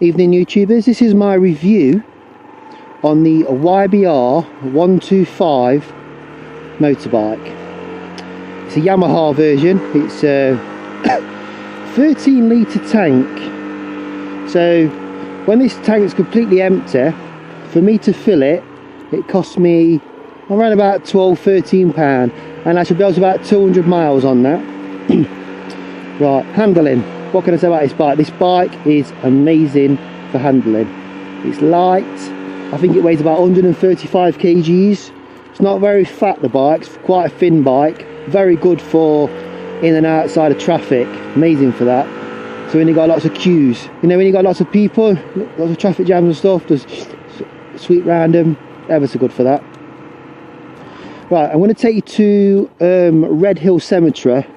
Evening YouTubers, this is my review on the YBR 125 motorbike. It's a Yamaha version. It's a 13 litre tank. So when this tank's completely empty, for me to fill it, it costs me around about £12–13, and I should be able to about 200 miles on that. Right, handling. What can I say about this bike? This bike is amazing for handling. It's light. I think it weighs about 135 kgs. It's not very fat, the bike. It's quite a thin bike. Very good for in and outside of traffic. Amazing for that. So when you got lots of queues, you know, when you got lots of people, lots of traffic jams and stuff, just sweep round them. Ever so good for that. Right, I'm going to take you to Redhill Cemetery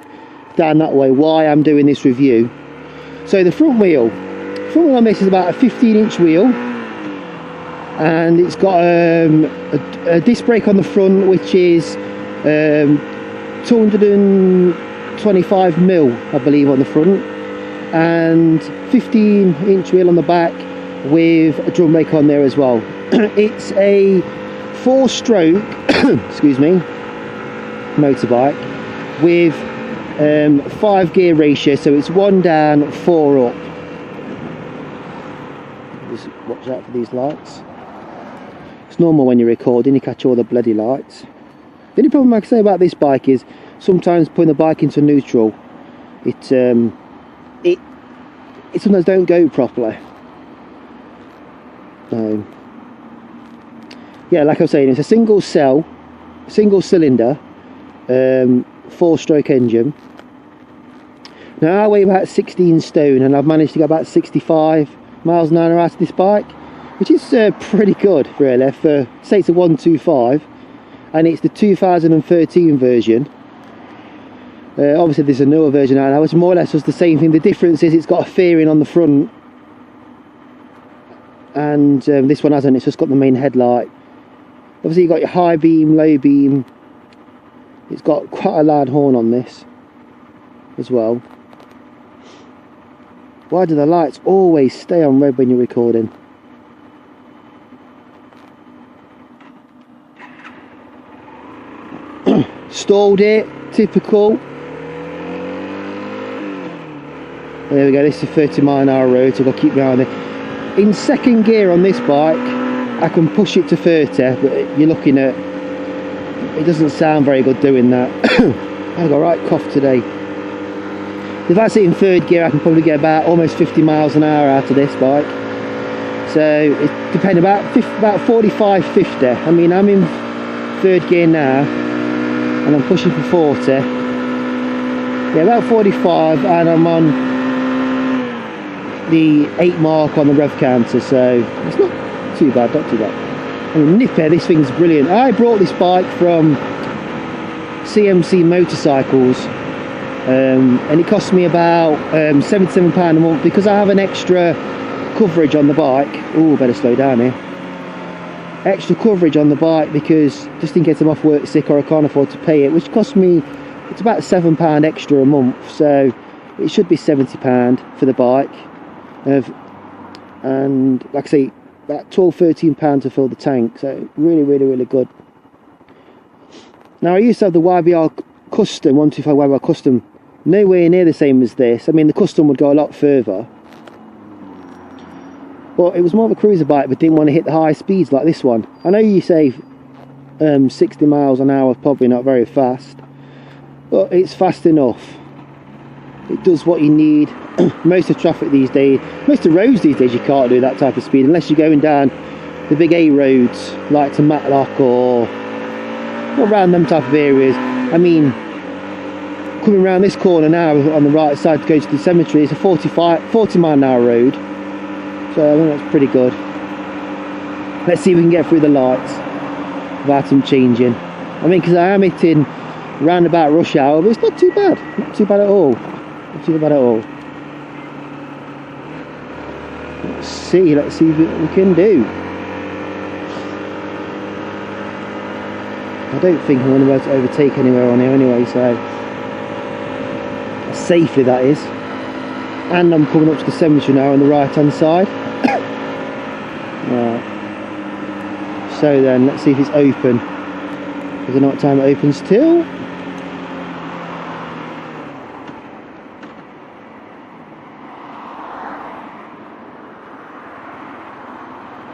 down that way. Why I'm doing this review. So the front wheel on this is about a 15-inch wheel, and it's got a disc brake on the front, which is 225mm, I believe, on the front, and 15-inch wheel on the back with a drum brake on there as well. It's a 4-stroke excuse me, motorbike with 5-gear ratio, so it's 1 down, 4 up. Just watch out for these lights. It's normal when you're recording, you catch all the bloody lights. The only problem I can say about this bike is sometimes putting the bike into neutral, it sometimes don't go properly. Yeah, like I was saying, it's a single cylinder 4-stroke engine. Now I weigh about 16 stone, and I've managed to get about 65 miles an hour out of this bike, which is pretty good really for, say, it's a 125, and it's the 2013 version. Obviously there's a newer version out now which more or less was the same thing. The difference is it's got a fairing on the front, and this one hasn't. It's just got the main headlight. Obviously you've got your high beam, low beam. It's got quite a loud horn on this as well. Why do the lights always stay on red when you're recording? Stalled it, typical. There we go, this is a 30-mile-an-hour road, so I've got to keep behind it. In second gear on this bike, I can push it to 30, but you're looking at, it doesn't sound very good doing that. I've got a right cough today. If I sit in third gear, I can probably get about almost 50 miles an hour out of this bike. So it depends, about 45–50. I mean, I'm in third gear now, and I'm pushing for 40. Yeah, about 45, and I'm on the 8 mark on the rev counter, so it's not too bad, not too bad. I mean, nipper, this thing's brilliant. I brought this bike from CMC Motorcycles, and it cost me about £77 a month, because I have an extra coverage on the bike. Oh, better slow down here. Extra coverage on the bike, because just in case I'm off work sick or I can't afford to pay it, which cost me, it's about £7 extra a month, so it should be £70 for the bike. And like I say, about £12–13 to fill the tank, so really good. Now I used to have the YBR Custom, 125 YBR Custom, nowhere near the same as this. I mean, the Custom would go a lot further, but it was more of a cruiser bike, but didn't want to hit the high speeds like this one. I know you say 60 miles an hour, probably not very fast, but it's fast enough. It does what you need. Most of traffic these days, most of roads these days, you can't do that type of speed unless you're going down the big A roads like to Matlock or around them type of areas. I mean, coming around this corner now on the right side to go to the cemetery, it's a 40 mile an hour road, so I think that's pretty good. Let's see if we can get through the lights without them changing. I mean, because I am hitting round about rush hour, but it's not too bad, not too bad at all. Not too bad at all. Let's see what we can do. I don't think I'm going to be able to overtake anywhere on here anyway, so safely that is. And I'm coming up to the cemetery now on the right hand side. Right. So then, let's see if it's open. I don't know what time it opens till.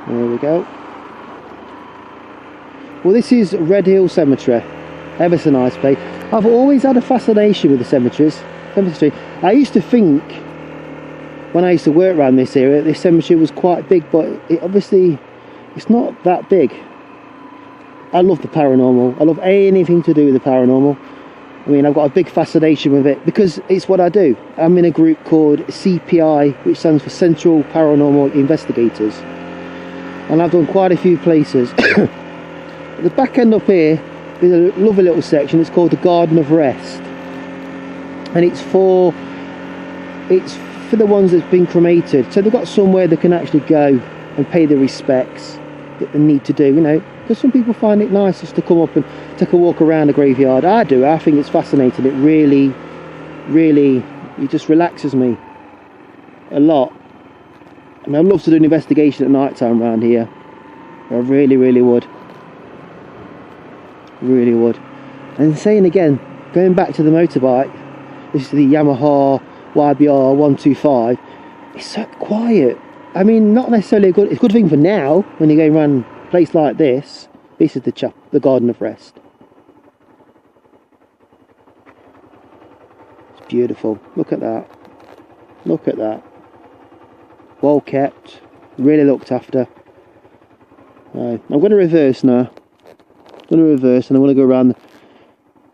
There we go. Well, this is Redhill Cemetery. Ever so nice place. I've always had a fascination with the cemeteries. I used to think, when I used to work around this area, this cemetery was quite big, but obviously it's not that big. I love the paranormal. I love anything to do with the paranormal. I mean, I've got a big fascination with it because it's what I do. I'm in a group called CPI, which stands for Central Paranormal Investigators, and I've done quite a few places. At the back end up here, there's a lovely little section. It's called the Garden of Rest, and it's for the ones that's been cremated. So they've got somewhere they can actually go and pay the respects that they need to do, you know, because some people find it nice just to come up and take a walk around the graveyard. I do. I think it's fascinating. It really, it just relaxes me a lot. I mean, I'd love to do an investigation at night time around here. I really would. Really would. And saying again, going back to the motorbike, this is the Yamaha YBR 125. It's so quiet. I mean, not necessarily it's a good thing for now when you're going around a place like this. This is the Garden of Rest. It's beautiful. Look at that. Look at that. Well kept. Really looked after. I'm going to reverse now. I'm going to reverse and I want to go around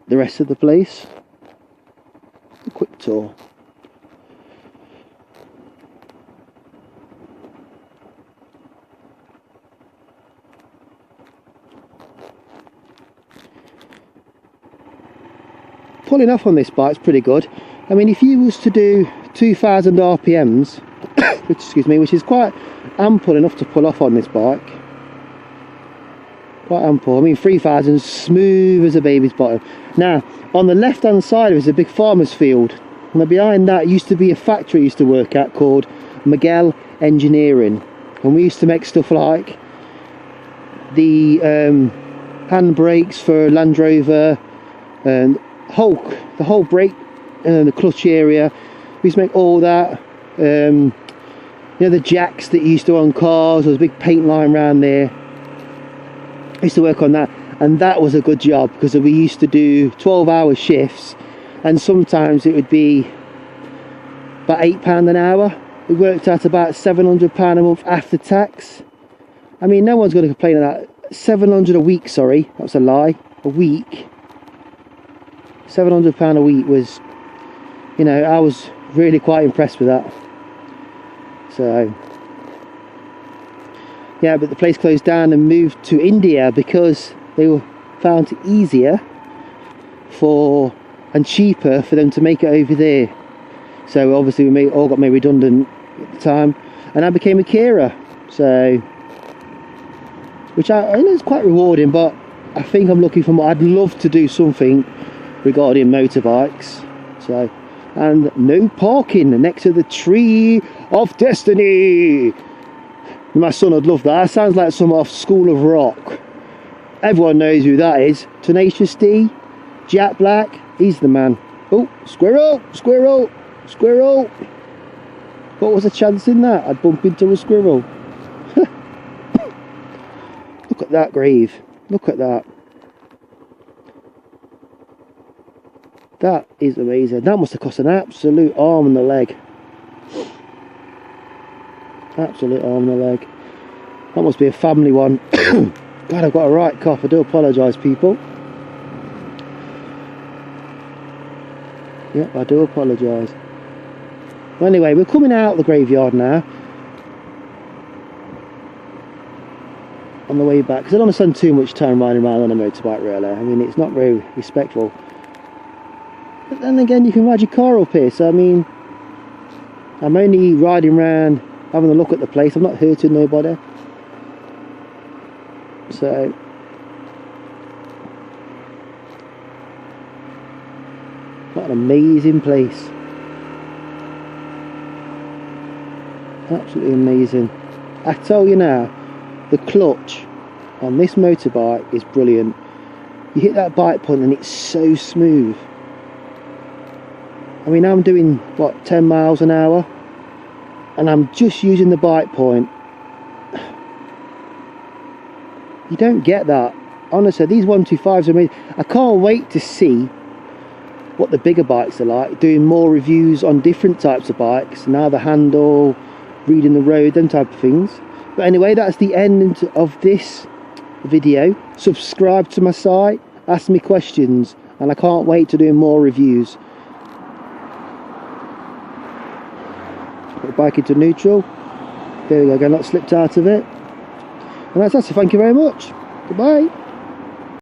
the rest of the place. A quick tour. Pulling off on this bike's pretty good. I mean, if you was to do 2,000 RPMs, excuse me, which is quite ample enough to pull off on this bike. Quite ample. I mean, 3,000 smooth as a baby's bottom. Now, on the left hand side is a big farmer's field, and behind that used to be a factory I used to work at called Miguel Engineering, and we used to make stuff like the handbrakes for Land Rover, and the whole brake and the clutch area. We used to make all that. You know, the jacks that you used to on cars. There was a big paint line around there. I used to work on that, and that was a good job because we used to do 12-hour shifts, and sometimes it would be about £8 an hour. We worked out about £700 a month after tax. I mean, no one's going to complain of that. 700 a week, sorry, that's a lie. A week. £700 a week was, you know, I was really quite impressed with that. So yeah, but the place closed down and moved to India because they were found it easier and cheaper for them to make it over there. So obviously we all got made redundant at the time, and I became a carer. So, which I know is quite rewarding, but I think I'm looking for more. I'd love to do something regarding motorbikes. So, and no parking next to the Tree of Destiny. My son would love that. That sounds like some off School of Rock. Everyone knows who that is. Tenacious D, Jack Black, he's the man. Oh, squirrel, squirrel, squirrel. What was the chance in that? I'd bump into a squirrel. Look at that grave. Look at that. That is amazing. That must have cost an absolute arm and a leg. Absolute arm and a leg. That must be a family one. God, I've got a right cough. I do apologise, people. Yep, I do apologise. Well, anyway, we're coming out of the graveyard now. On the way back, because I don't want to spend too much time riding around on a motorbike, really. I mean, it's not very respectful. But then again, you can ride your car up here, so I mean, I'm only riding around having a look at the place. I'm not hurting nobody. So what an amazing place. Absolutely amazing. I tell you now, the clutch on this motorbike is brilliant. You hit that bike point and it's so smooth. I mean, I'm doing what, 10 miles an hour, and I'm just using the bike point. You don't get that. Honestly, these 125s are amazing. I can't wait to see what the bigger bikes are like, doing more reviews on different types of bikes, now the handle, reading the road, them type of things. But anyway, that's the end of this video. Subscribe to my site, ask me questions, and I can't wait to do more reviews. Put the bike into neutral. There we go, not slipped out of it. And that's it, so thank you very much. Goodbye.